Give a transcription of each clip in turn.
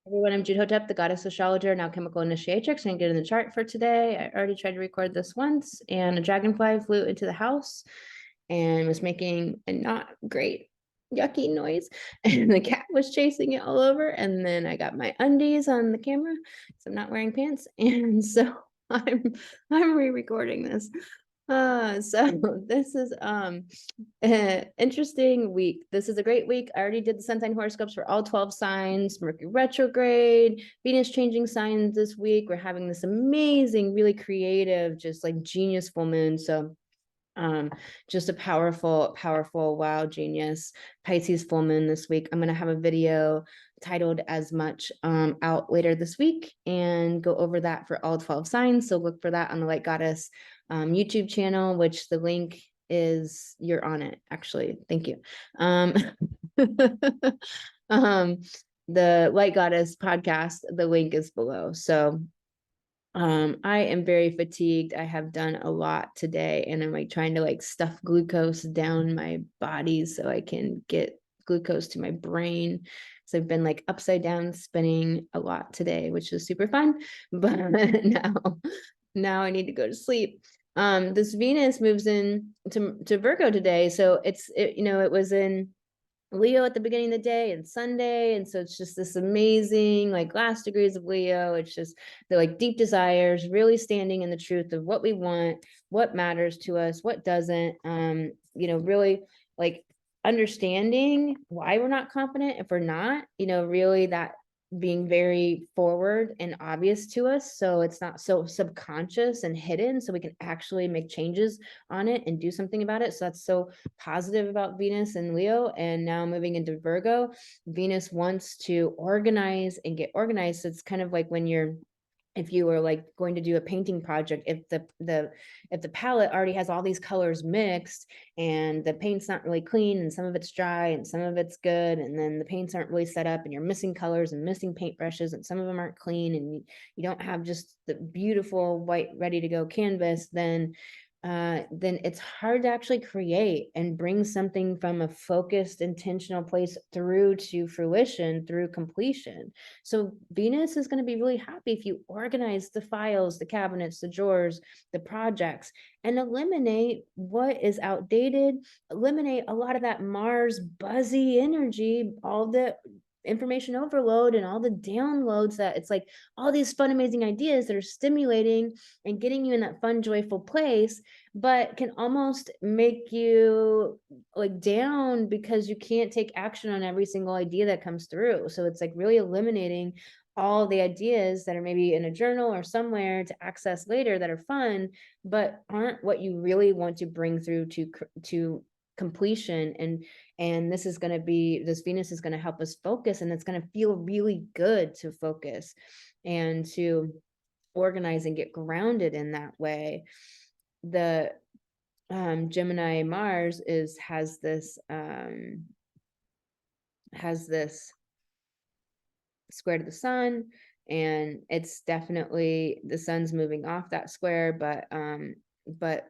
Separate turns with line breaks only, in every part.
Everyone, I'm Jude Hotep, the goddess astrologer and alchemical initiatrix, and get in the chart for today. I already tried to record this once, and a dragonfly flew into the house and was making a not great yucky noise, and the cat was chasing it all over. And then I got my undies on the camera, so I'm not wearing pants, and so I'm re-recording this. So this is interesting week. This is a great week. I already did the sun sign horoscopes for all 12 signs. Mercury retrograde, Venus changing signs this week. We're having this amazing, really creative, just like genius full moon. So just a powerful, wow, genius Pisces full moon this week. I'm going to have a video titled as much out later this week and go over that for all 12 signs. So look for that on the Light Goddess YouTube channel, which the link is, you're on it, actually. Thank you. The Light Goddess podcast, the link is below. So I am very fatigued. I have done a lot today, and I'm like trying to like stuff glucose down my body so I can get glucose to my brain. So I've been like upside down spinning a lot today, which is super fun. But now I need to go to sleep. This Venus moves in to Virgo today. So it was in Leo at the beginning of the day and Sunday. And so it's just this amazing, like last degrees of Leo. It's just the like deep desires, really standing in the truth of what we want, what matters to us, what doesn't, really like understanding why we're not confident if we're not, really that being very forward and obvious to us. So it's not so subconscious and hidden. So we can actually make changes on it and do something about it. So that's so positive about Venus and Leo. And now moving into Virgo, Venus wants to organize and get organized. So it's kind of like when if you were like going to do a painting project, if the palette already has all these colors mixed and the paint's not really clean and some of it's dry and some of it's good, and then the paints aren't really set up and you're missing colors and missing paintbrushes and some of them aren't clean, and you don't have just the beautiful white ready to go canvas, then it's hard to actually create and bring something from a focused, intentional place through to fruition, through completion. So Venus is going to be really happy if you organize the files, the cabinets, the drawers, the projects, and eliminate what is outdated, eliminate a lot of that Mars buzzy energy, all the information overload and all the downloads, that it's like all these fun, amazing ideas that are stimulating and getting you in that fun, joyful place, but can almost make you like down because you can't take action on every single idea that comes through. So it's like really eliminating all the ideas that are maybe in a journal or somewhere to access later that are fun, but aren't what you really want to bring through to completion. And this Venus is going to help us focus, and it's going to feel really good to focus and to organize and get grounded in that way. The Gemini Mars has this square to the sun, and it's definitely, the sun's moving off that square, but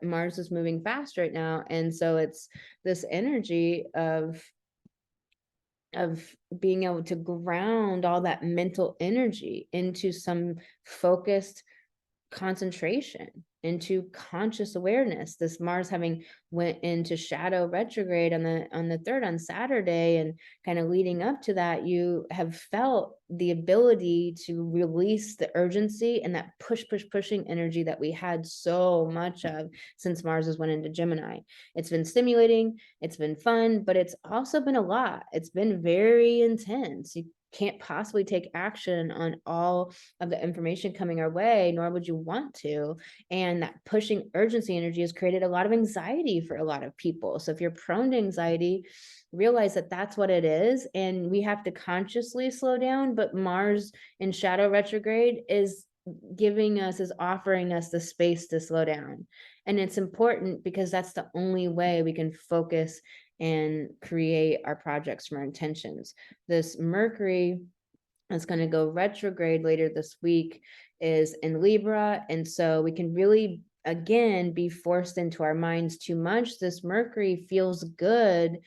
Mars is moving fast right now, and so it's this energy of being able to ground all that mental energy into some focused concentration, into conscious awareness. This Mars having went into shadow retrograde on the 3rd on Saturday, and kind of leading up to that, you have felt the ability to release the urgency and that pushing energy that we had so much of since Mars has went into Gemini. It's been stimulating, it's been fun, but it's also been a lot. It's been very intense. You can't possibly take action on all of the information coming our way, nor would you want to. And that pushing urgency energy has created a lot of anxiety for a lot of people. So if you're prone to anxiety, realize that that's what it is, and we have to consciously slow down. But Mars in shadow retrograde is offering us the space to slow down. And it's important because that's the only way we can focus and create our projects from our intentions. This Mercury is going to go retrograde later this week, is in Libra. And so we can really, again, be forced into our minds too much. This Mercury feels good.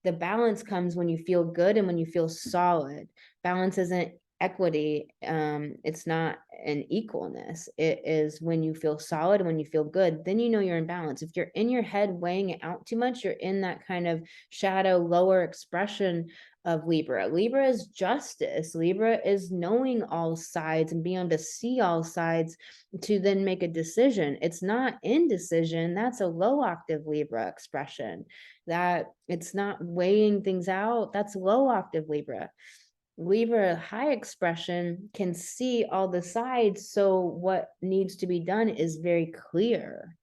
The balance comes when you feel good and when you feel solid. Balance isn't equity. It's not an equalness. It is when you feel solid, when you feel good, then you know you're in balance. If you're in your head weighing it out too much, you're in that kind of shadow, lower expression of Libra. Libra is justice. Libra is knowing all sides and being able to see all sides to then make a decision. It's not indecision. That's a low octave Libra expression. That it's not weighing things out. That's low octave Libra. Libra high expression can see all the sides, so what needs to be done is very clear.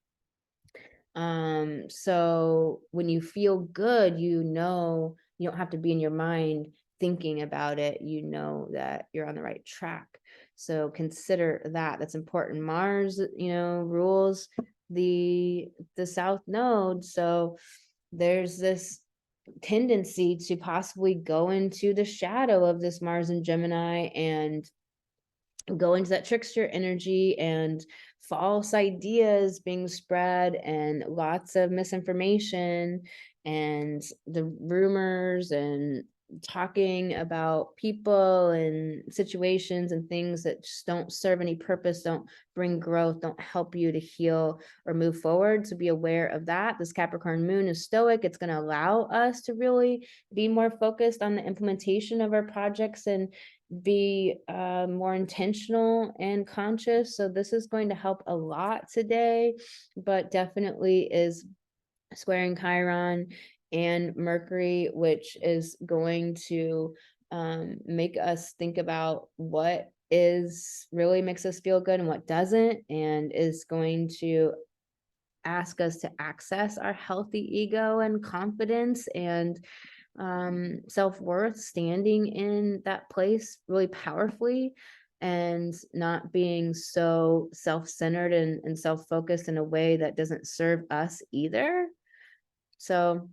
So when you feel good, you know you don't have to be in your mind thinking about it. You know that you're on the right track. So consider that. That's important. Mars, rules the south node. So there's this tendency to possibly go into the shadow of this Mars and Gemini and go into that trickster energy, and false ideas being spread and lots of misinformation and the rumors and talking about people and situations and things that just don't serve any purpose, don't bring growth, don't help you to heal or move forward. So be aware of that. This Capricorn moon is stoic. It's going to allow us to really be more focused on the implementation of our projects and be more intentional and conscious. So this is going to help a lot today, but definitely is squaring Chiron and Mercury, which is going to make us think about what is really makes us feel good and what doesn't, and is going to ask us to access our healthy ego and confidence and self-worth, standing in that place really powerfully and not being so self-centered and self-focused in a way that doesn't serve us either. So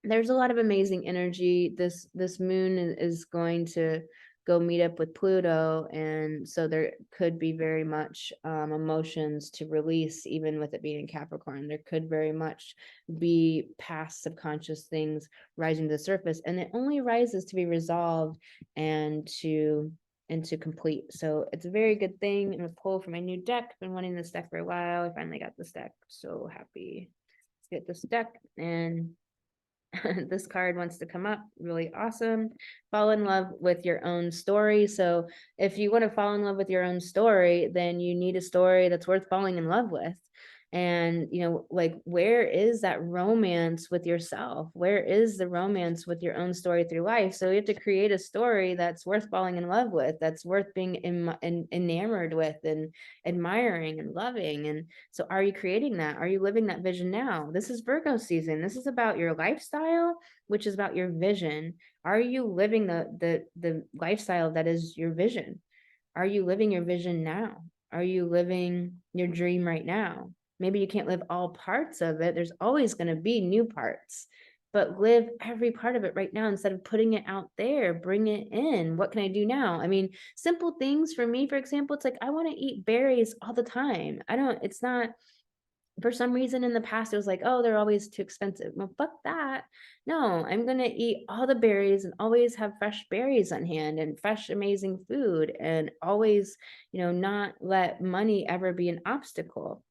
there's a lot of amazing energy. This moon is going to go meet up with Pluto, and so there could be very much emotions to release, even with it being in Capricorn. There could very much be past subconscious things rising to the surface, and it only rises to be resolved and to complete. So it's a very good thing. And a pull for my new deck. Been wanting this deck for a while. I finally got this deck. So happy to get this deck. And this card wants to come up. Really awesome. Fall in love with your own story. So if you want to fall in love with your own story, then you need a story that's worth falling in love with. And, like, where is that romance with yourself? Where is the romance with your own story through life? So you have to create a story that's worth falling in love with, that's worth being enamored with and admiring and loving. And so are you creating that? Are you living that vision now? This is Virgo season. This is about your lifestyle, which is about your vision. Are you living the lifestyle that is your vision? Are you living your vision now? Are you living your dream right now? Maybe you can't live all parts of it. There's always going to be new parts, but live every part of it right now instead of putting it out there. Bring it in. What can I do now? I mean, simple things for me, for example, it's like I want to eat berries all the time. It's not, for some reason in the past, it was like, oh, they're always too expensive. Well, fuck that. No, I'm going to eat all the berries and always have fresh berries on hand and fresh, amazing food, and always, not let money ever be an obstacle.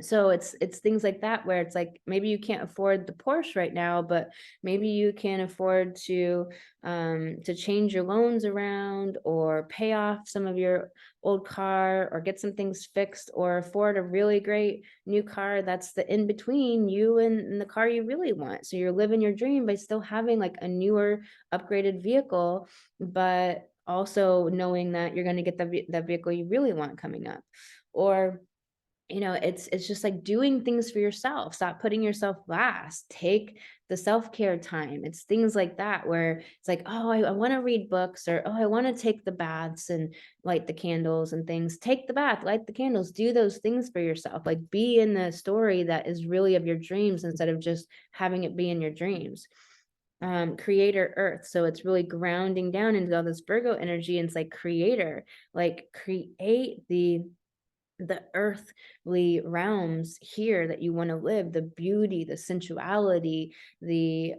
So it's things like that, where it's like, maybe you can't afford the Porsche right now, but maybe you can afford to change your loans around, or pay off some of your old car, or get some things fixed, or afford a really great new car that's the in between you and the car you really want. So you're living your dream by still having like a newer upgraded vehicle, but also knowing that you're going to get the vehicle you really want coming up. Or it's just like doing things for yourself. Stop putting yourself last. Take the self-care time. It's things like that, where it's like, oh, I want to read books, or, oh, I want to take the baths and light the candles and things. Take the bath, light the candles, do those things for yourself. Like, be in the story that is really of your dreams, instead of just having it be in your dreams. Creator Earth. So it's really grounding down into all this Virgo energy. And it's like creator, like create the the earthly realms here that you want to live, the beauty, the sensuality, the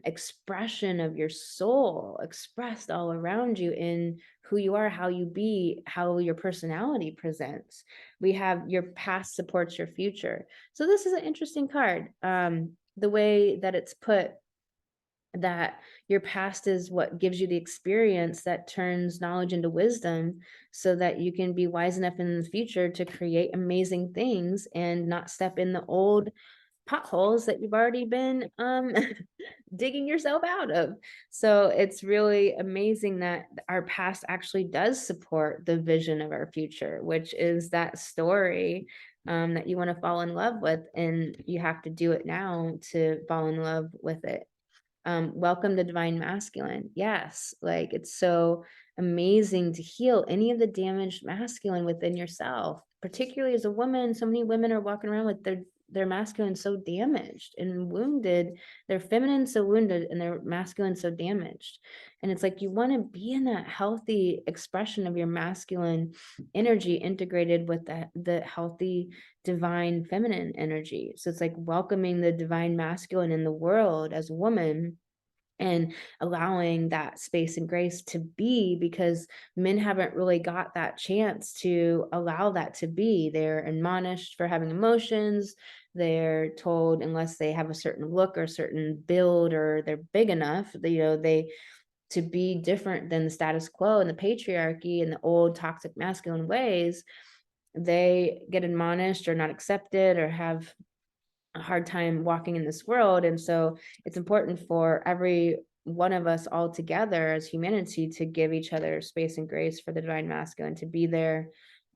expression of your soul expressed all around you in who you are, how you be, how your personality presents. We have your past supports your future. So this is an interesting card. The way that it's put, that your past is what gives you the experience that turns knowledge into wisdom, so that you can be wise enough in the future to create amazing things and not step in the old potholes that you've already been digging yourself out of. So it's really amazing that our past actually does support the vision of our future, which is that story that you want to fall in love with, and you have to do it now to fall in love with it. Welcome the divine masculine. Yes, like it's so amazing to heal any of the damaged masculine within yourself, particularly as a woman. So many women are walking around with their masculine so damaged and wounded, their feminine so wounded and their masculine so damaged. And it's like you want to be in that healthy expression of your masculine energy integrated with the healthy divine feminine energy. So it's like welcoming the divine masculine in the world as a woman and allowing that space and grace to be, because men haven't really got that chance to allow that to be. They're admonished for having emotions. They're told unless they have a certain look or certain build or they're big enough, they to be different than the status quo and the patriarchy and the old toxic masculine ways, they get admonished or not accepted or have a hard time walking in this world. And so it's important for every one of us all together as humanity to give each other space and grace for the divine masculine to be there,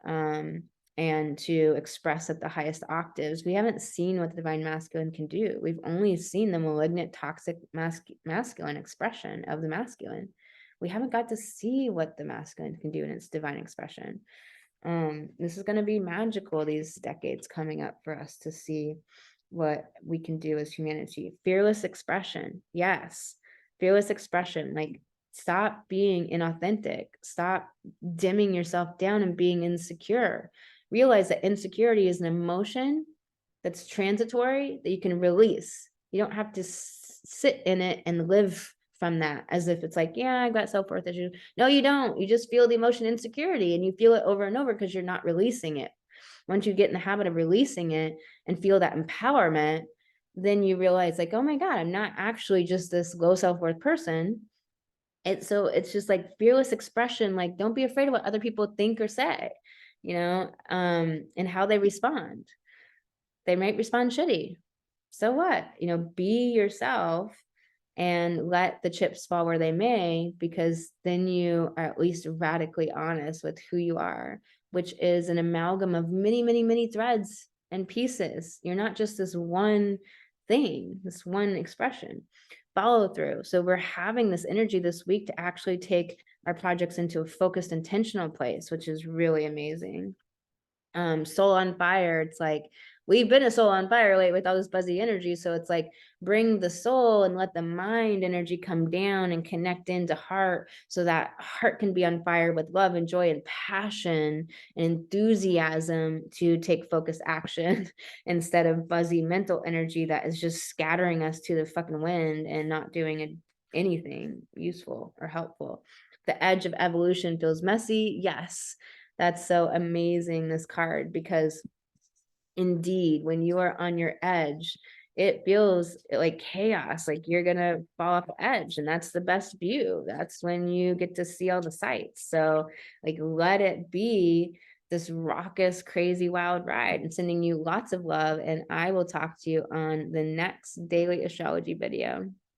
and to express at the highest octaves. We haven't seen what the divine masculine can do. We've only seen the malignant, toxic masculine expression of the masculine. We haven't got to see what the masculine can do in its divine expression. This is going to be magical, these decades coming up, for us to see what we can do as humanity. Fearless expression. Yes. Fearless expression. Like, stop being inauthentic. Stop dimming yourself down and being insecure. Realize that insecurity is an emotion that's transitory that you can release. You don't have to sit in it and live from that as if it's like, yeah, I've got self-worth issues. No, you don't. You just feel the emotion insecurity and you feel it over and over because you're not releasing it. Once you get in the habit of releasing it and feel that empowerment, then you realize like, oh my God, I'm not actually just this low self-worth person. It's just like fearless expression. Like, don't be afraid of what other people think or say, and how they respond. They might respond shitty. So what? Be yourself and let the chips fall where they may, because then you are at least radically honest with who you are, which is an amalgam of many, many, many threads and pieces. You're not just this one thing, this one expression. Follow through. So we're having this energy this week to actually take our projects into a focused, intentional place, which is really amazing. Soul on fire. It's like, we've been a soul on fire lately with all this buzzy energy. So it's like, bring the soul and let the mind energy come down and connect into heart, so that heart can be on fire with love and joy and passion and enthusiasm to take focused action instead of buzzy mental energy that is just scattering us to the fucking wind and not doing anything useful or helpful. The edge of evolution feels messy. Yes. That's so amazing, this card, because indeed, when you are on your edge, it feels like chaos, like you're gonna fall off the edge, and that's the best view. That's when you get to see all the sights. So like, let it be this raucous, crazy, wild ride. And sending you lots of love, and I will talk to you on the next daily astrology video.